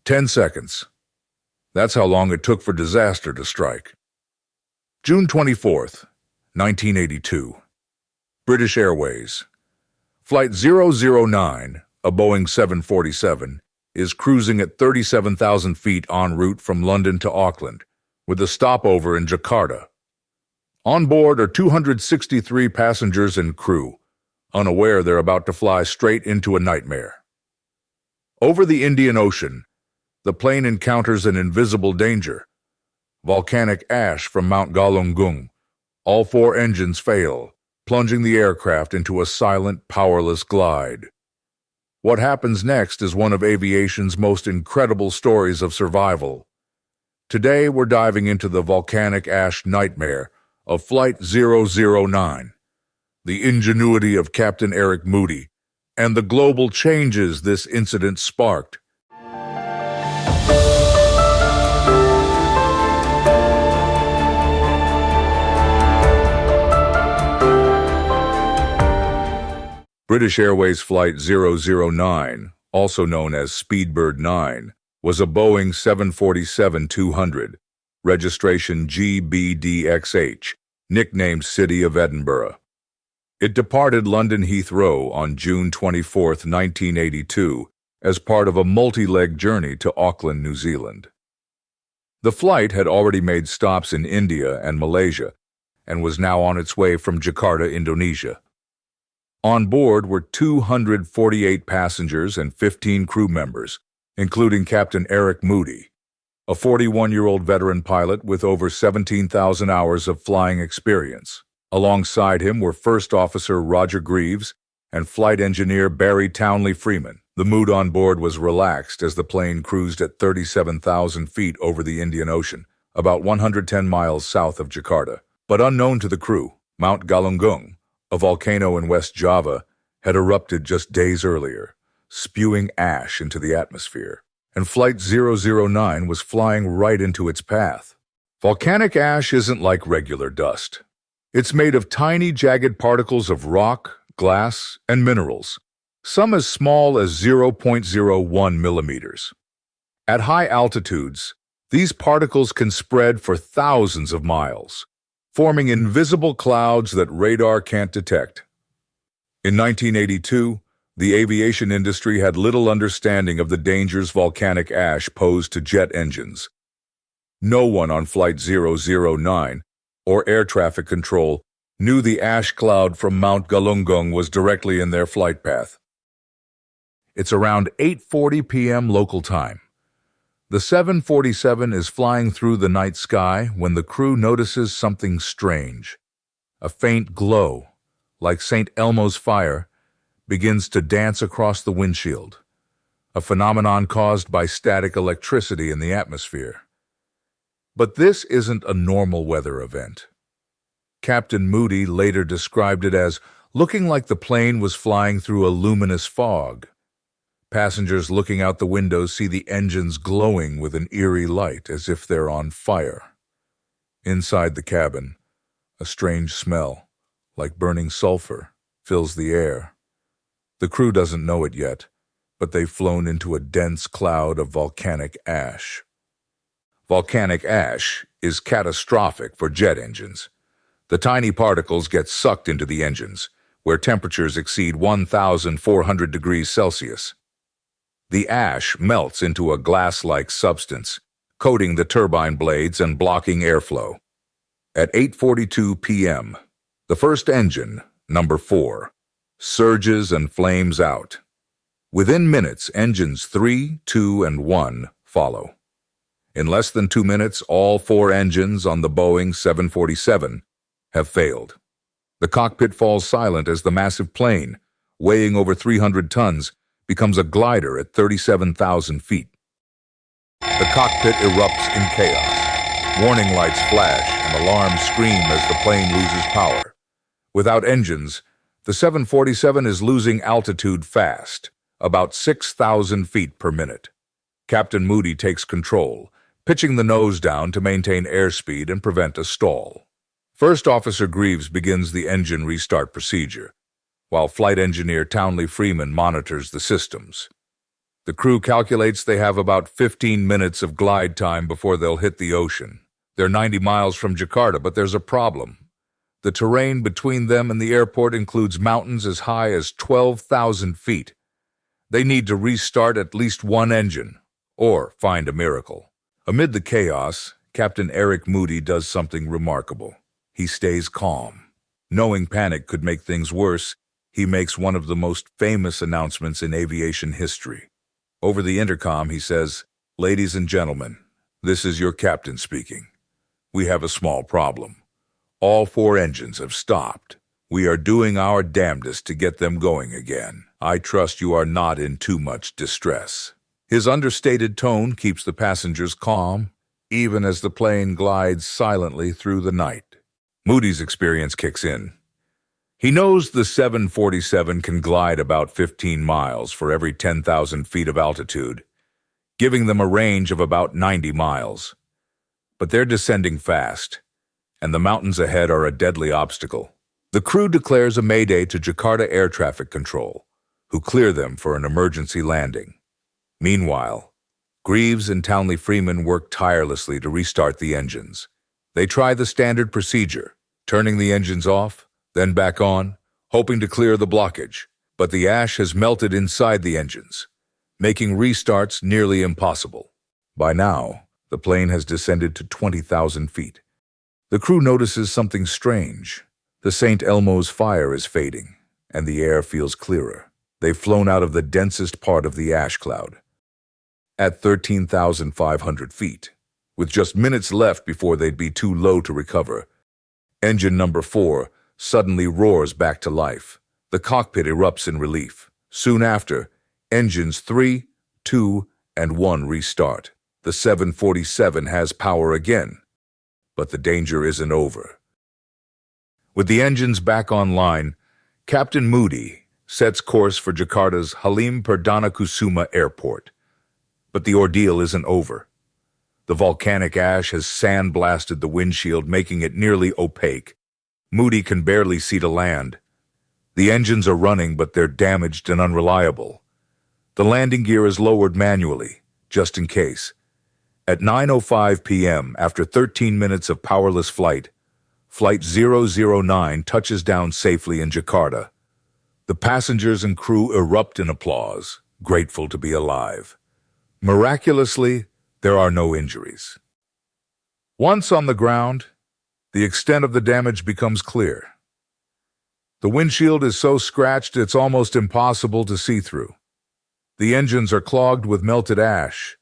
10 seconds. That's how long it took for disaster to strike. June 24th, 1982. British Airways. Flight 009, a Boeing 747, is cruising at 37,000 feet en route from London to Auckland, with a stopover in Jakarta. On board are 263 passengers and crew, unaware they're about to fly straight into a nightmare. Over the Indian Ocean, the plane encounters an invisible danger: volcanic ash from Mount Galunggung. All 4 engines fail, plunging the aircraft into a silent, powerless glide. What happens next is one of aviation's most incredible stories of survival. Today, we're diving into the volcanic ash nightmare of Flight 009, the ingenuity of Captain Eric Moody, and the global changes this incident sparked. British Airways Flight 009, also known as Speedbird 9, was a Boeing 747-200, registration GBDXH, nicknamed City of Edinburgh. It departed London Heathrow on June 24, 1982, as part of a multi-leg journey to Auckland, New Zealand. The flight had already made stops in India and Malaysia, and was now on its way from Jakarta, Indonesia. On board were 248 passengers and 15 crew members, including Captain Eric Moody, a 41-year-old veteran pilot with over 17,000 hours of flying experience. Alongside him were First Officer Roger Greaves and Flight Engineer Barry Townley Freeman. The mood on board was relaxed as the plane cruised at 37,000 feet over the Indian Ocean, about 110 miles south of Jakarta. But unknown to the crew, Mount Galunggung, a volcano in West Java, had erupted just days earlier, spewing ash into the atmosphere, and Flight 009 was flying right into its path. Volcanic ash isn't like regular dust. It's made of tiny, jagged particles of rock, glass, and minerals, some as small as 0.01 millimeters. At high altitudes, these particles can spread for thousands of miles, forming invisible clouds that radar can't detect. In 1982, the aviation industry had little understanding of the dangers volcanic ash posed to jet engines. No one on Flight 009 or air traffic control knew the ash cloud from Mount Galunggung was directly in their flight path. It's around 8:40 p.m. local time. The 747 is flying through the night sky when the crew notices something strange. A faint glow, like St. Elmo's fire, begins to dance across the windshield, a phenomenon caused by static electricity in the atmosphere. But this isn't a normal weather event. Captain Moody later described it as looking like the plane was flying through a luminous fog. Passengers looking out the windows see the engines glowing with an eerie light as if they're on fire. Inside the cabin, a strange smell, like burning sulfur, fills the air. The crew doesn't know it yet, but they've flown into a dense cloud of volcanic ash. Volcanic ash is catastrophic for jet engines. The tiny particles get sucked into the engines, where temperatures exceed 1,400 degrees Celsius. The ash melts into a glass-like substance, coating the turbine blades and blocking airflow. At 8:42 p.m., the first engine, number 4, surges and flames out. Within minutes, engines 3, 2, and 1 follow. In less than 2 minutes, all 4 engines on the Boeing 747 have failed. The cockpit falls silent as the massive plane, weighing over 300 tons, becomes a glider at 37,000 feet. The cockpit erupts in chaos. Warning lights flash and alarms scream as the plane loses power. Without engines, the 747 is losing altitude fast, about 6,000 feet per minute. Captain Moody takes control, pitching the nose down to maintain airspeed and prevent a stall. First Officer Greaves begins the engine restart procedure, while Flight Engineer Townley Freeman monitors the systems. The crew calculates they have about 15 minutes of glide time before they'll hit the ocean. They're 90 miles from Jakarta, but there's a problem. The terrain between them and the airport includes mountains as high as 12,000 feet. They need to restart at least one engine, or find a miracle. Amid the chaos, Captain Eric Moody does something remarkable. He stays calm. Knowing panic could make things worse, he makes one of the most famous announcements in aviation history. Over the intercom, he says, "Ladies and gentlemen, this is your captain speaking. We have a small problem. All 4 engines have stopped. We are doing our damnedest to get them going again. I trust you are not in too much distress." His understated tone keeps the passengers calm, even as the plane glides silently through the night. Moody's experience kicks in. He knows the 747 can glide about 15 miles for every 10,000 feet of altitude, giving them a range of about 90 miles. But they're descending fast, and the mountains ahead are a deadly obstacle. The crew declares a mayday to Jakarta Air Traffic Control, who clear them for an emergency landing. Meanwhile, Greaves and Townley Freeman work tirelessly to restart the engines. They try the standard procedure, turning the engines off, then back on, hoping to clear the blockage. But the ash has melted inside the engines, making restarts nearly impossible. By now, the plane has descended to 20,000 feet. The crew notices something strange. The St. Elmo's fire is fading, and the air feels clearer. They've flown out of the densest part of the ash cloud. At 13,500 feet, with just minutes left before they'd be too low to recover, engine number 4 suddenly roars back to life. The cockpit erupts in relief. Soon after, engines 3, 2, and 1 restart. The 747 has power again, but the danger isn't over. With the engines back online, Captain Moody sets course for Jakarta's Halim Perdana Kusuma Airport. But the ordeal isn't over. The volcanic ash has sandblasted the windshield, making it nearly opaque. Moody can barely see to land. The engines are running, but they're damaged and unreliable. The landing gear is lowered manually, just in case. At 9:05 p.m., after 13 minutes of powerless flight, Flight 009 touches down safely in Jakarta. The passengers and crew erupt in applause, grateful to be alive. Miraculously, there are no injuries. Once on the ground, the extent of the damage becomes clear. The windshield is so scratched it's almost impossible to see through. The engines are clogged with melted ash,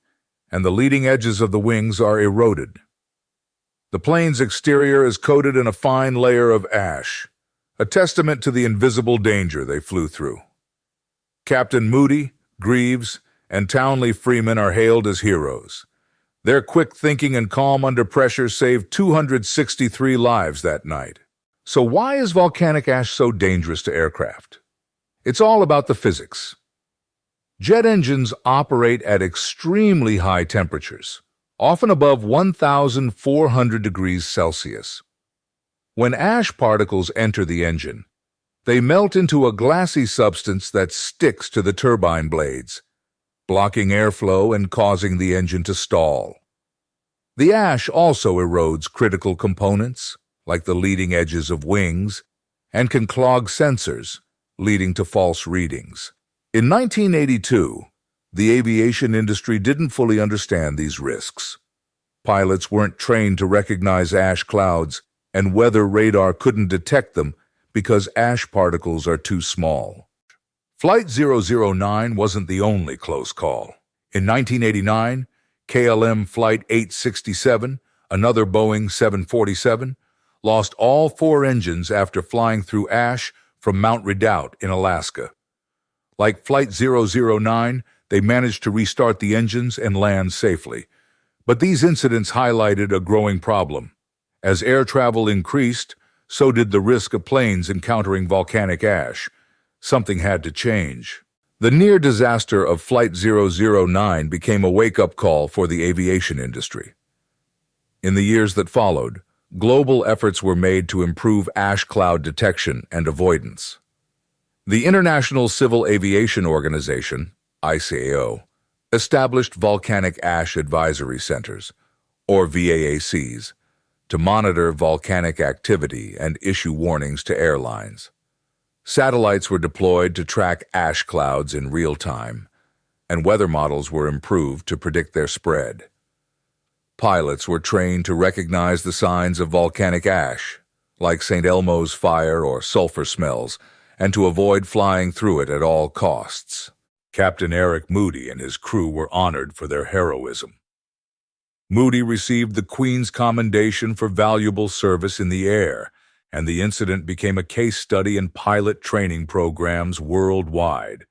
and the leading edges of the wings are eroded. The plane's exterior is coated in a fine layer of ash, a testament to the invisible danger they flew through. Captain Moody, Greaves, and Townley Freeman are hailed as heroes. Their quick thinking and calm under pressure saved 263 lives that night. So why is volcanic ash so dangerous to aircraft? It's all about the physics. Jet engines operate at extremely high temperatures, often above 1,400 degrees Celsius. When ash particles enter the engine, they melt into a glassy substance that sticks to the turbine blades, blocking airflow and causing the engine to stall. The ash also erodes critical components, like the leading edges of wings, and can clog sensors, leading to false readings. In 1982, the aviation industry didn't fully understand these risks. Pilots weren't trained to recognize ash clouds, and weather radar couldn't detect them because ash particles are too small. Flight 009 wasn't the only close call. In 1989, KLM Flight 867, another Boeing 747, lost all 4 engines after flying through ash from Mount Redoubt in Alaska. Like Flight 009, they managed to restart the engines and land safely. But these incidents highlighted a growing problem. As air travel increased, so did the risk of planes encountering volcanic ash. Something had to change. The near disaster of Flight 009 became a wake-up call for the aviation industry. In the years that followed, global efforts were made to improve ash cloud detection and avoidance. The International Civil Aviation Organization, ICAO, established volcanic ash advisory centers, or VAACs, to monitor volcanic activity and issue warnings to airlines. Satellites were deployed to track ash clouds in real time, and weather models were improved to predict their spread. Pilots were trained to recognize the signs of volcanic ash, like St. Elmo's fire or sulfur smells, and to avoid flying through it at all costs. Captain Eric Moody and his crew were honored for their heroism. Moody received the Queen's Commendation for valuable service in the air, and the incident became a case study in pilot training programs worldwide.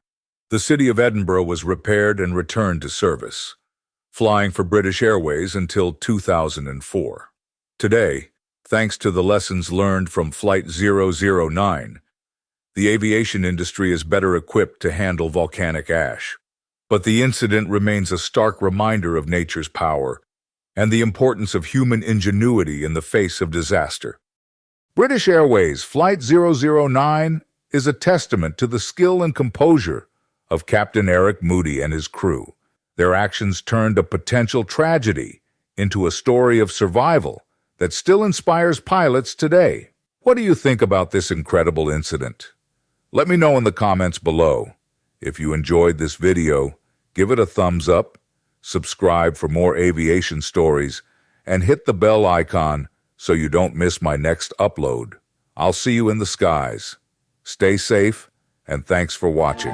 The city of Edinburgh was repaired and returned to service, flying for British Airways until 2004. Today, thanks to the lessons learned from Flight 009, the aviation industry is better equipped to handle volcanic ash. But the incident remains a stark reminder of nature's power and the importance of human ingenuity in the face of disaster. British Airways Flight 009 is a testament to the skill and composure of Captain Eric Moody and his crew. Their actions turned a potential tragedy into a story of survival that still inspires pilots today. What do you think about this incredible incident? Let me know in the comments below. If you enjoyed this video, give it a thumbs up, subscribe for more aviation stories, and hit the bell icon so you don't miss my next upload. I'll see you in the skies. Stay safe, and thanks for watching.